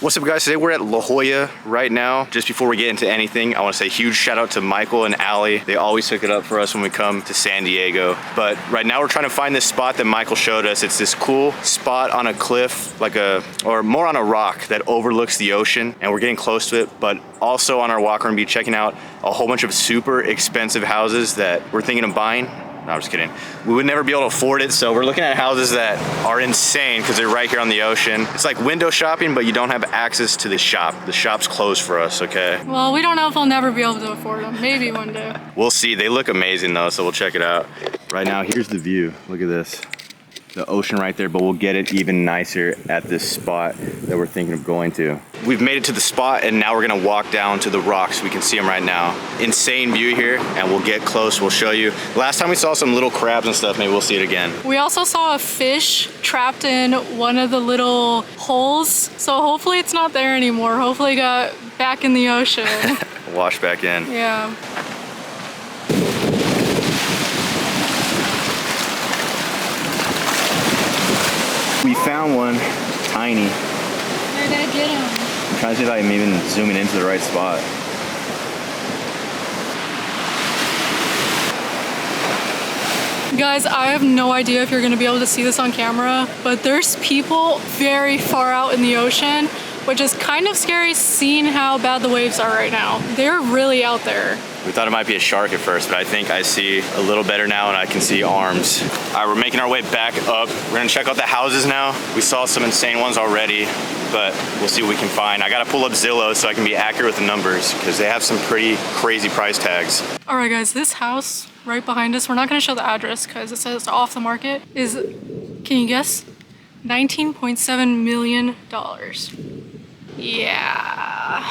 What's up guys, today we're at La Jolla right now. Just before we get into anything, I want to say a huge shout out to Michael and Allie. They always hook it up for us when we come to San Diego. But right now we're trying to find this spot that Michael showed us. It's this cool spot on a cliff, or more on a rock that overlooks the ocean, and we're getting close to it. But also on our walk, we're gonna be checking out a whole bunch of super expensive houses that we're thinking of buying. No, I'm just kidding. We would never be able to afford it, so we're looking at houses that are insane because they're right here on the ocean. It's like window shopping, but you don't have access to the shop. The shop's closed for us, okay? Well, we don't know if we'll never be able to afford them. Maybe one day. We'll see. They look amazing though, so we'll check it out. Right now, here's the view. Look at this. The ocean right there, but we'll get it even nicer at this spot that we're thinking of going to. We've made it to the spot and now we're gonna walk down to the rocks. We can see them right now. Insane view here, and we'll get close, we'll show you. Last time we saw some little crabs and stuff, maybe we'll see it again. We also saw a fish trapped in one of the little holes, so hopefully it's not there anymore. Hopefully it got back in the ocean. Wash back in. Yeah. We found one, tiny. We're gonna get him. I'm trying to see if I'm even zooming into the right spot. Guys, I have no idea if you're gonna be able to see this on camera, but there's people very far out in the ocean, which is kind of scary seeing how bad the waves are right now. They're really out there. We thought it might be a shark at first, but I think I see a little better now and I can see arms. All right, we're making our way back up. We're gonna check out the houses now. We saw some insane ones already, but we'll see what we can find. I gotta pull up Zillow so I can be accurate with the numbers because they have some pretty crazy price tags. All right, guys, this house right behind us, we're not gonna show the address because it says it's off the market, is, can you guess? $19.7 million. Yeah.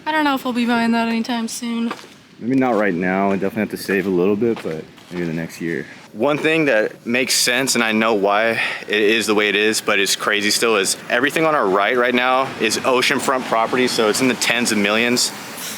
I don't know if we'll be buying that anytime soon. Maybe not right now. I definitely have to save a little bit, but maybe the next year. One thing that makes sense, and I know why it is the way it is, but it's crazy still, is everything on our right now is oceanfront property, so it's in the tens of millions,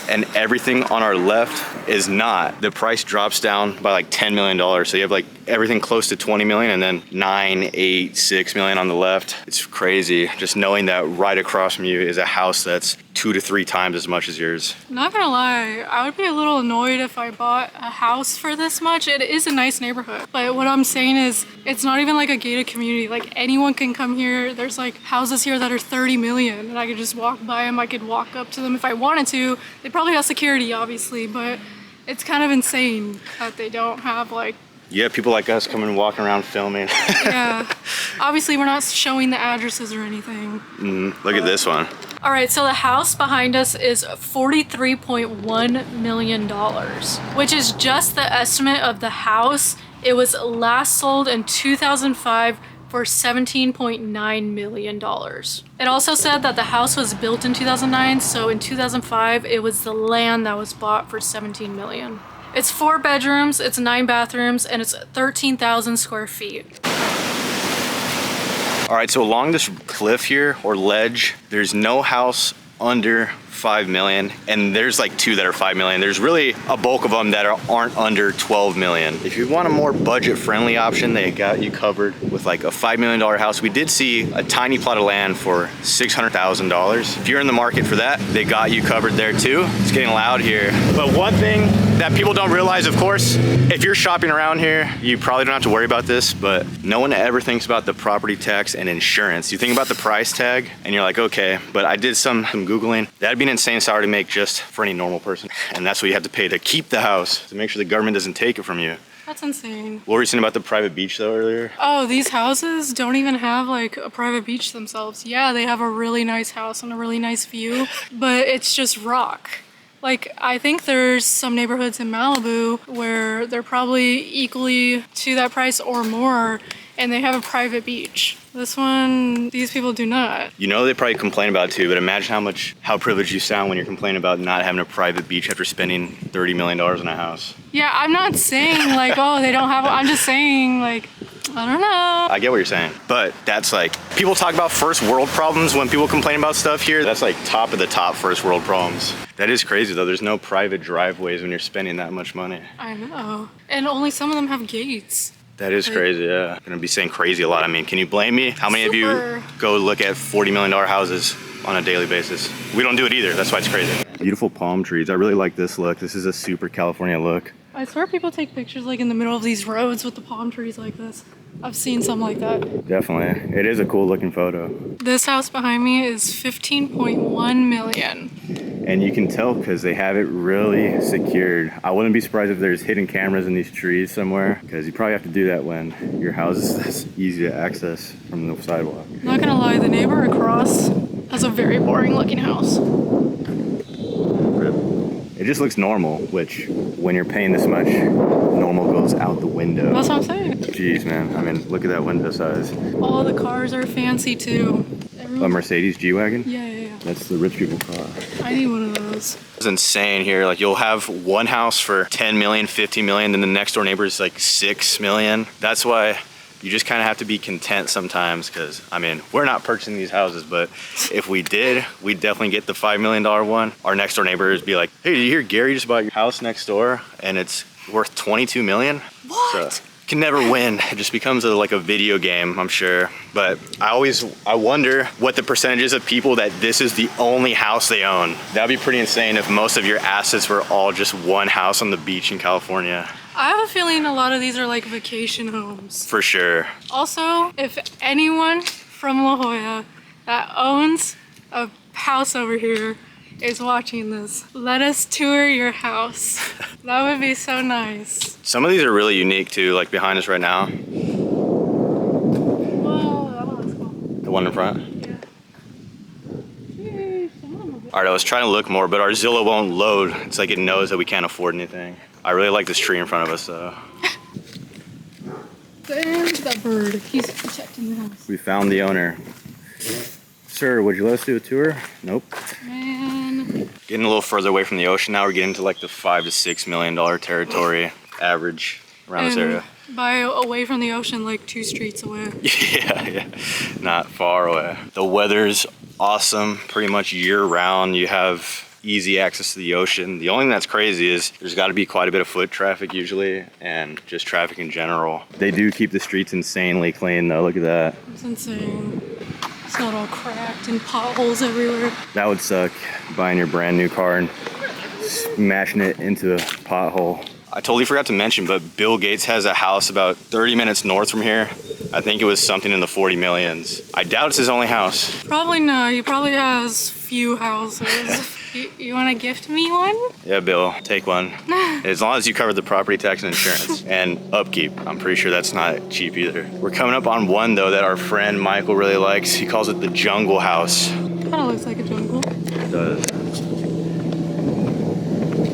and everything on our left is not. The price drops down by like $10 million, so you have like everything close to 20 million and then 9, 8, 6 million on the left. It's crazy just knowing that right across from you is a house that's 2 to 3 times as much as yours. Not gonna lie, I would be a little annoyed if I bought a house for this much. It is a nice neighborhood, but what I'm saying is it's not even like a gated community. Like anyone can come here. There's like houses here that are 30 million and I could just walk by them. I could walk up to them if I wanted to. They probably have security obviously, but it's kind of insane that they don't have like. Yeah, people like us coming and walking around filming. Yeah, obviously we're not showing the addresses or anything. Look at this one. All right, so the house behind us is $43.1 million, which is just the estimate of the house. It was last sold in 2005 for $17.9 million. It also said that the house was built in 2009, so in 2005, it was the land that was bought for $17 million. It's 4 bedrooms, it's 9 bathrooms, and it's 13,000 square feet. All right, so along this cliff here, or ledge, there's no house under 5 million, and there's like 2 that are 5 million. There's really a bulk of them that aren't under 12 million. If you want a more budget-friendly option, they got you covered with like a $5 million house. We did see a tiny plot of land for $600,000. If you're in the market for that, they got you covered there too. It's getting loud here. But one thing that people don't realize, of course, if you're shopping around here, you probably don't have to worry about this, but no one ever thinks about the property tax and insurance. You think about the price tag and you're like, okay, but I did some Googling. That'd be an insane salary to make just for any normal person. And that's what you have to pay to keep the house, to make sure the government doesn't take it from you. That's insane. What were you saying about the private beach though earlier? Oh, these houses don't even have like a private beach themselves. Yeah, they have a really nice house and a really nice view, but it's just rock. Like, I think there's some neighborhoods in Malibu where they're probably equally to that price or more, and they have a private beach. This one, these people do not. You know, they probably complain about it too, but imagine how privileged you sound when you're complaining about not having a private beach after spending $30 million on a house. Yeah, I'm not saying like, oh, they don't have one. I'm just saying like, I don't know. I get what you're saying, but that's like, people talk about first world problems when people complain about stuff here. That's like top of the top first world problems. That is crazy though. There's no private driveways when you're spending that much money. I know. And only some of them have gates. That is crazy, yeah. Gonna be saying crazy a lot. I mean, can you blame me? How many of you go look at $40 million houses on a daily basis? We don't do it either, that's why it's crazy. Beautiful palm trees. I really like this look. This is a super California look. I swear people take pictures like in the middle of these roads with the palm trees like this. I've seen some like that. Definitely. It is a cool looking photo. This house behind me is 15.1 million. And you can tell because they have it really secured. I wouldn't be surprised if there's hidden cameras in these trees somewhere, because you probably have to do that when your house is this easy to access from the sidewalk. Not gonna lie, the neighbor across has a very boring looking house. It just looks normal, which when you're paying this much, normal goes out the window. That's what I'm saying. Jeez, man. I mean, look at that window size. All the cars are fancy too. A Mercedes G-Wagon? Yeah. That's the rich people car. I need one of those. It's insane here. Like, you'll have one house for 10 million, 50 million, then the next door neighbor is like 6 million. That's why you just kind of have to be content sometimes, because, I mean, we're not purchasing these houses, but if we did, we'd definitely get the $5 million one. Our next door neighbors be like, hey, did you hear Gary just bought your house next door and it's worth 22 million? What? So, can never win. It just becomes like a video game, I'm sure. But I wonder what the percentage is of people that this is the only house they own. That'd be pretty insane if most of your assets were all just one house on the beach in California. I have a feeling a lot of these are like vacation homes. For sure. Also, if anyone from La Jolla that owns a house over here is watching this, let us tour your house. That would be so nice. Some of these are really unique too, like behind us right now. Whoa, that one looks cool. The one in front? Yeah. Sheesh, some of them are good. All right, I was trying to look more, but our Zillow won't load. It's like it knows that we can't afford anything. I really like this tree in front of us though. There's that bird. He's protecting the house. We found the owner. Sir, would you let us do a tour? Nope. Man. Getting a little further away from the ocean now. We're getting to like the $5 to $6 million territory average around this area. By away from the ocean, like 2 streets away. Yeah, not far away. The weather's awesome, pretty much year round. You have easy access to the ocean. The only thing that's crazy is there's got to be quite a bit of foot traffic usually, and just traffic in general. They do keep the streets insanely clean though. Look at that. It's insane. It's not all cracked and potholes everywhere. That would suck, buying your brand new car and smashing it into a pothole. I totally forgot to mention, but Bill Gates has a house about 30 minutes north from here. I think it was something in the 40 millions. I doubt it's his only house. Probably not. He probably has few houses. You want to gift me one? Yeah, Bill, take one. As long as you cover the property tax and insurance and upkeep. I'm pretty sure that's not cheap either. We're coming up on one though that our friend Michael really likes. He calls it the Jungle House. Kind of looks like a jungle. It does.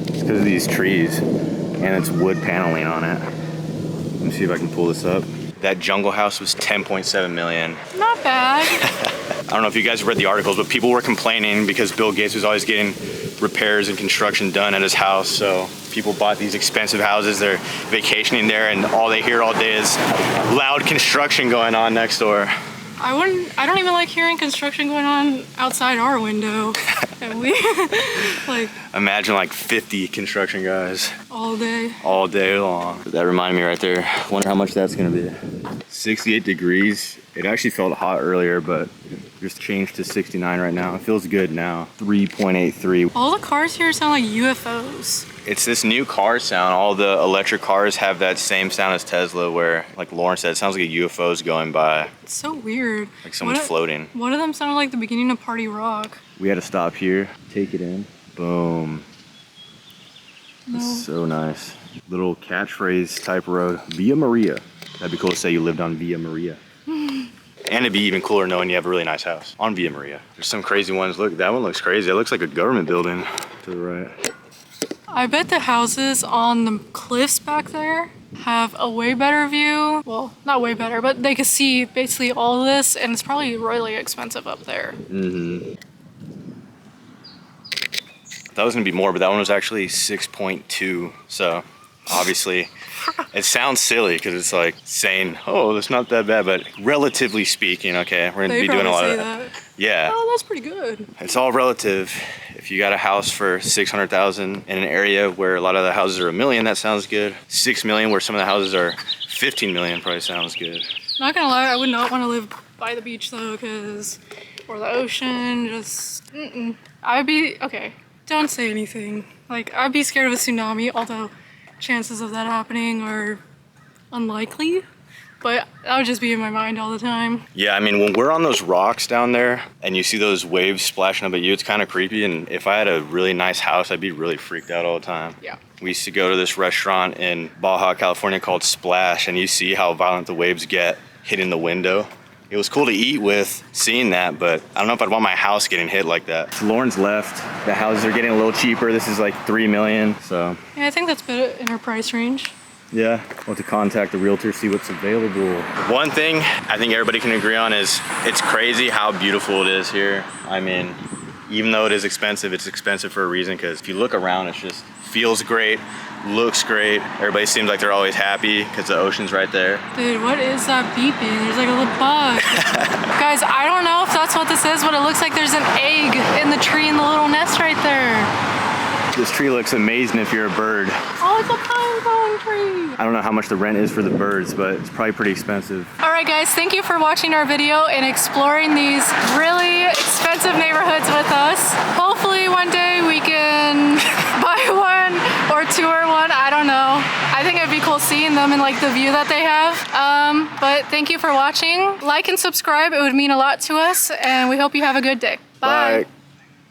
It's because of these trees and it's wood paneling on it. Let me see if I can pull this up. That Jungle House was 10.7 million. Not bad. I don't know if you guys have read the articles, but people were complaining because Bill Gates was always getting repairs and construction done at his house. So people bought these expensive houses. They're vacationing there, and all they hear all day is loud construction going on next door. I don't even like hearing construction going on outside our window. And we like imagine like 50 construction guys all day long. That reminded me right there. Wonder how much that's gonna be. 68 degrees. It actually felt hot earlier, but just changed to 69 right now. It feels good now. 3.83. All the cars here sound like UFOs. It's this new car sound. All the electric cars have that same sound as Tesla, where, like Lauren said, it sounds like a UFO's going by. It's so weird. Like someone's floating. One of them sounded like the beginning of Party Rock. We had to stop here, take it in. Boom. No. So nice. Little catchphrase type road. Via Maria. That'd be cool to say you lived on Via Maria. And it'd be even cooler knowing you have a really nice house on Via Maria. There's some crazy ones. Look, that one looks crazy. It looks like a government building to the right. I bet the houses on the cliffs back there have a way better view. Well, not way better, but they can see basically all of this, and it's probably really expensive up there. Mm-hmm. That was gonna be more, but that one was actually 6.2. So obviously it sounds silly because it's like saying, oh, that's not that bad, but relatively speaking, okay, we're gonna be doing a lot of that. Yeah. Oh, that's pretty good. It's all relative. If you got a house for 600,000 in an area where a lot of the houses are $1 million, that sounds good. 6 million where some of the houses are 15 million probably sounds good. Not gonna lie, I would not want to live by the beach though, or the ocean, I'd be, okay, don't say anything. Like, I'd be scared of a tsunami, although chances of that happening are unlikely. But that would just be in my mind all the time. Yeah, I mean, when we're on those rocks down there and you see those waves splashing up at you, it's kind of creepy. And if I had a really nice house, I'd be really freaked out all the time. Yeah. We used to go to this restaurant in Baja, California called Splash, and you see how violent the waves get hitting the window. It was cool to eat with, seeing that, but I don't know if I'd want my house getting hit like that. Lauren's left. The houses are getting a little cheaper. This is like 3 million, so. Yeah, I think that's better in our price range. Yeah, we'll have to contact the realtor, see what's available. One thing I think everybody can agree on is it's crazy how beautiful it is here. I mean, even though it's expensive for a reason, because if you look around, it just feels great, looks great. Everybody seems like they're always happy because the ocean's right there. Dude, what is that beeping? There's like a little bug. Guys, I don't know if that's what this is, but it looks like there's an egg in the tree in the little nest right there. This tree looks amazing if you're a bird. Oh, it's a pine cone tree. I don't know how much the rent is for the birds, but it's probably pretty expensive. All right, guys, thank you for watching our video and exploring these really expensive neighborhoods with us. Hopefully one day we can buy one or tour one, I don't know. I think it'd be cool seeing them and like the view that they have. But thank you for watching. Like and subscribe, it would mean a lot to us, and we hope you have a good day. Bye. Bye.